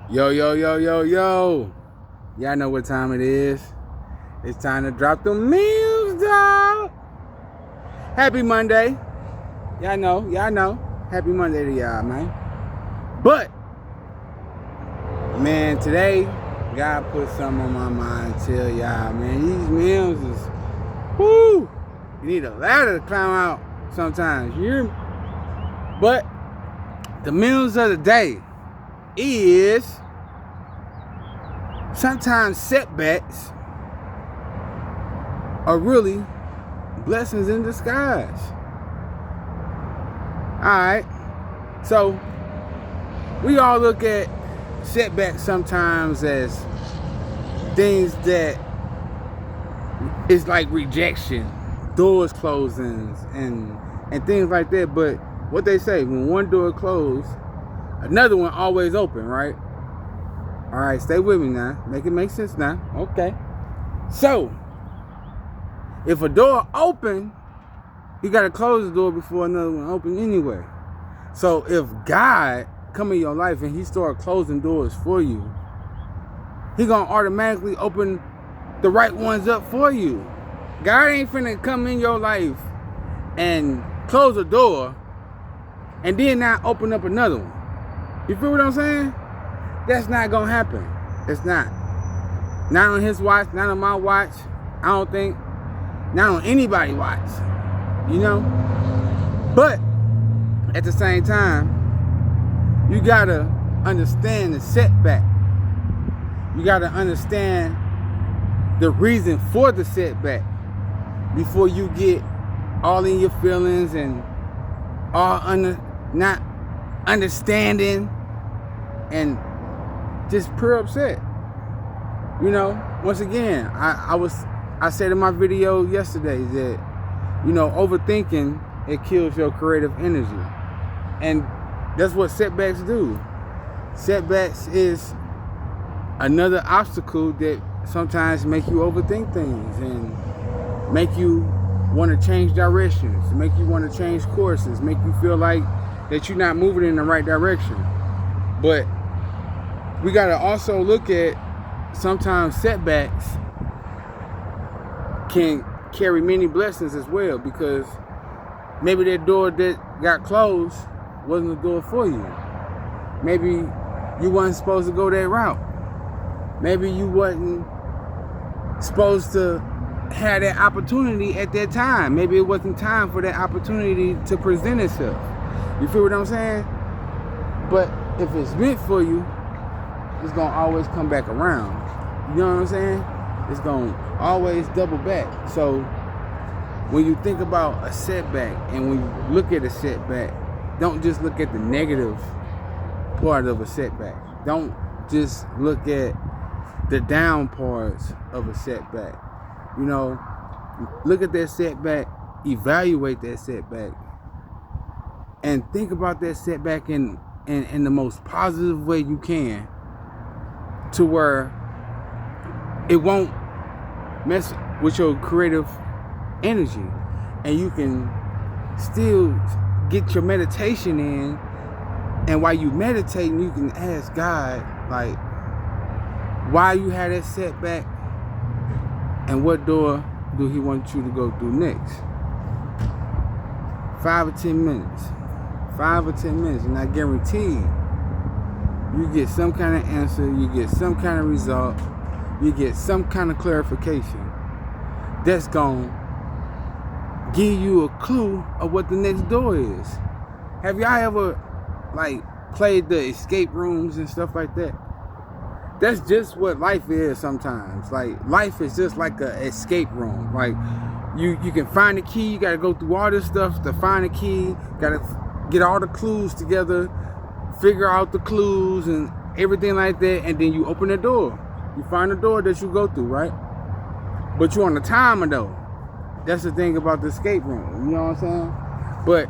Yo, yo, yo, yo, yo. Y'all know what time it is. It's time to drop the memes, dog. Happy Monday. Y'all know. Happy Monday to y'all, man. But, man, today, God put something on my mind to tell y'all, man. These memes is, whoo. You need a ladder to climb out sometimes, you hear me? But, the memes of the day is sometimes setbacks are really blessings in disguise. Alright, so we all look at setbacks sometimes as things that is like rejection, doors closing, and things like that. But what they say, when one door closed, another one always open, right? All right, stay with me now. Make it make sense now. Okay. So, if a door open, you got to close the door before another one open anyway. So, if God come in your life and he start closing doors for you, he going to automatically open the right ones up for you. God ain't finna come in your life and close a door and then not open up another one. You feel what I'm saying? That's not gonna happen. It's not. Not on his watch, not on my watch. I don't think. Not on anybody's watch. You know? But at the same time, you gotta understand the setback. You gotta understand the reason for the setback before you get all in your feelings and all not understanding and just pure upset. You know, once again, I said in my video yesterday that, you know, overthinking, it kills your creative energy. And that's what setbacks do. Setbacks is another obstacle that sometimes make you overthink things and make you want to change directions, make you want to change courses, make you feel like that you're not moving in the right direction. But we got to also look at sometimes setbacks can carry many blessings as well, because maybe that door that got closed wasn't the door for you. Maybe you wasn't supposed to go that route. Maybe you wasn't supposed to have that opportunity at that time. Maybe it wasn't time for that opportunity to present itself. You feel what I'm saying? But if it's meant for you, it's going to always come back around. You know what I'm saying? It's going to always double back. So when you think about a setback and when you look at a setback, don't just look at the negative part of a setback. Don't just look at the down parts of a setback. You know, look at that setback, evaluate that setback, and think about that setback in the most positive way you can, to where it won't mess with your creative energy, and you can still get your meditation in. And while you meditating, you can ask God, like, why you had that setback and what door do he want you to go through next. 5 or 10 minutes. 5 or 10 minutes, and I guarantee you get some kind of answer, you get some kind of result, you get some kind of clarification that's going to give you a clue of what the next door is. Have y'all ever, like, played the escape rooms and stuff like that? That's just what life is sometimes. Like, life is just like an escape room. Like, you can find the key, you got to go through all this stuff to find the key, got to get all the clues together, figure out the clues and everything like that, and then you open the door. You find the door that you go through, right? But you're on the timer, though. That's the thing about the escape room. You know what I'm saying? But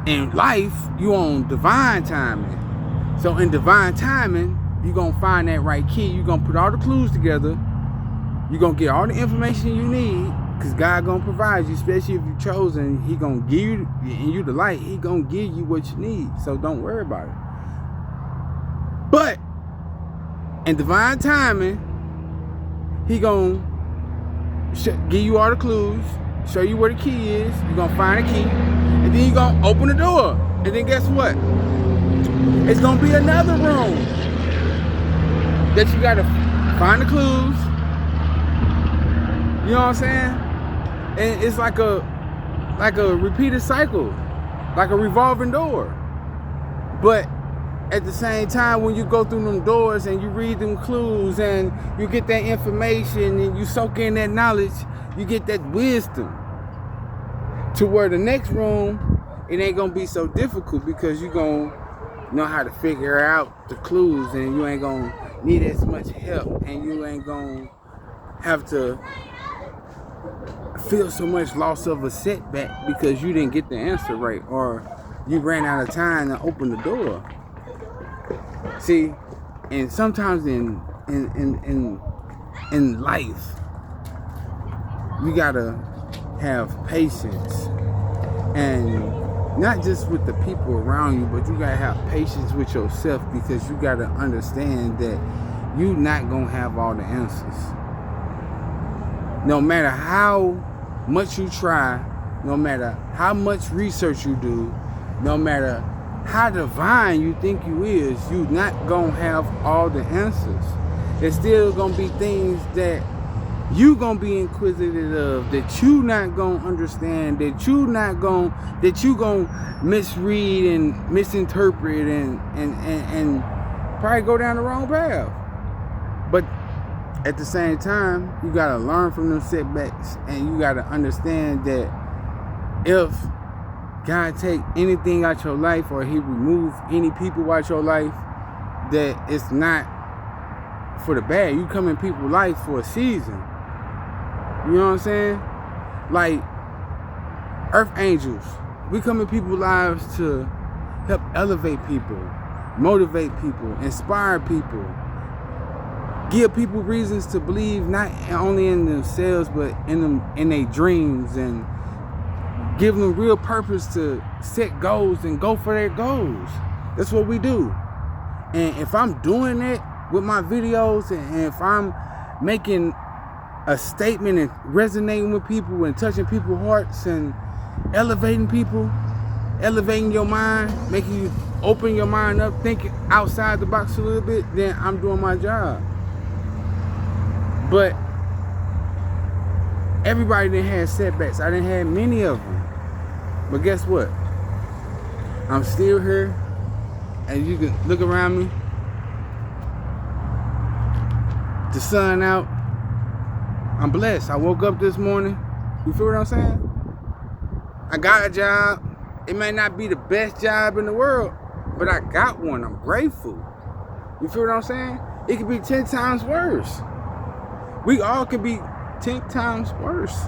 in life, you on divine timing. So in divine timing, you're going to find that right key. You're going to put all the clues together. You're going to get all the information you need, because God going to provide you, especially if you're chosen. He going to give you, and you the light, he going to give you what you need. So don't worry about it. But in divine timing, he gonna give you all the clues, show you where the key is. You're gonna find the key, and then you're gonna open the door. And then guess what? It's gonna be another room that you gotta find the clues. You know what I'm saying? And it's like a repeated cycle, like a revolving door. But at the same time, when you go through them doors and you read them clues and you get that information and you soak in that knowledge, you get that wisdom to where the next room, it ain't gonna be so difficult because you gonna know how to figure out the clues and you ain't gonna need as much help and you ain't gonna have to feel so much loss of a setback because you didn't get the answer right or you ran out of time to open the door. See, and sometimes in life, you gotta have patience, and not just with the people around you, but you gotta have patience with yourself because you gotta understand that you're not gonna have all the answers. No matter how much you try, no matter how much research you do, no matter how divine you think you is, you not gonna have all the answers. There's still gonna be things that you gonna be inquisitive of, that you not gonna understand, that you gonna misread and misinterpret and probably go down the wrong path. But at the same time, you gotta learn from them setbacks and you gotta understand that if God take anything out your life or he remove any people out your life, that it's not for the bad. You come in people's life for a season. You know what I'm saying? Like earth angels. We come in people's lives to help elevate people, motivate people, inspire people, give people reasons to believe not only in themselves but in their dreams, and give them real purpose to set goals and go for their goals. That's what we do. And if I'm doing that with my videos, and if I'm making a statement and resonating with people and touching people's hearts and elevating people, elevating your mind, making you open your mind up, thinking outside the box a little bit, then I'm doing my job. But everybody didn't have setbacks. I didn't have many of them. But guess what? I'm still here, and you can look around me. The sun out. I'm blessed. I woke up this morning. You feel what I'm saying? I got a job. It may not be the best job in the world, but I got one. I'm grateful. You feel what I'm saying? It could be 10 times worse. We all could be 10 times worse.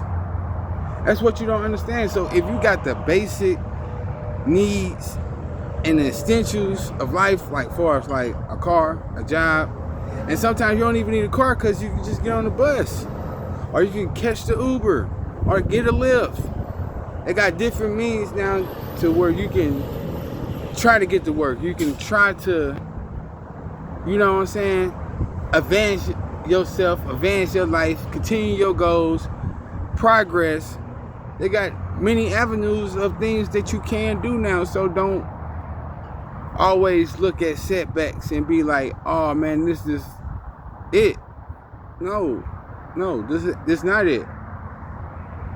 That's what you don't understand. So if you got the basic needs and the essentials of life, like far as like a car, a job, and sometimes you don't even need a car because you can just get on the bus, or you can catch the Uber, or get a Lyft. They got different means now to where you can try to get to work. You can try to, you know what I'm saying, advance yourself, advance your life, continue your goals, progress. They got many avenues of things that you can do now. So don't always look at setbacks and be like, oh man, this is it. No, this not it.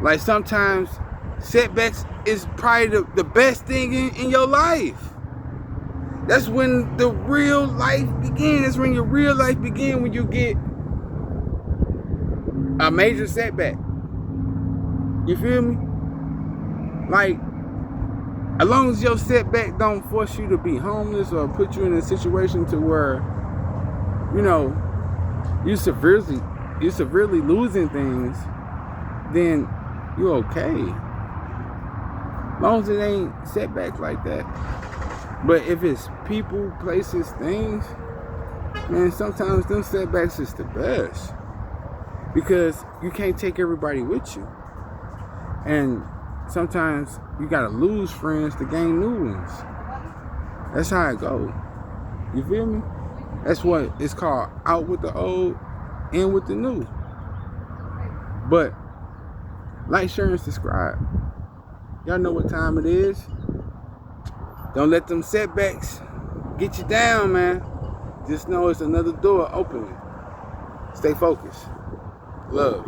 Like sometimes setbacks is probably the best thing in your life. That's when the real life begins. That's when your real life begins, when you get a major setback. You feel me? Like, as long as your setback don't force you to be homeless or put you in a situation to where, you know, you're severely losing things, then you're okay. As long as it ain't setbacks like that. But if it's people, places, things, man, sometimes them setbacks is the best. Because you can't take everybody with you. And sometimes you gotta lose friends to gain new ones. That's how it goes. You feel me? That's what it's called, out with the old, in with the new. But like, share, and subscribe. Y'all know what time it is. Don't let them setbacks get you down, man. Just know it's another door opening. Stay focused. Love.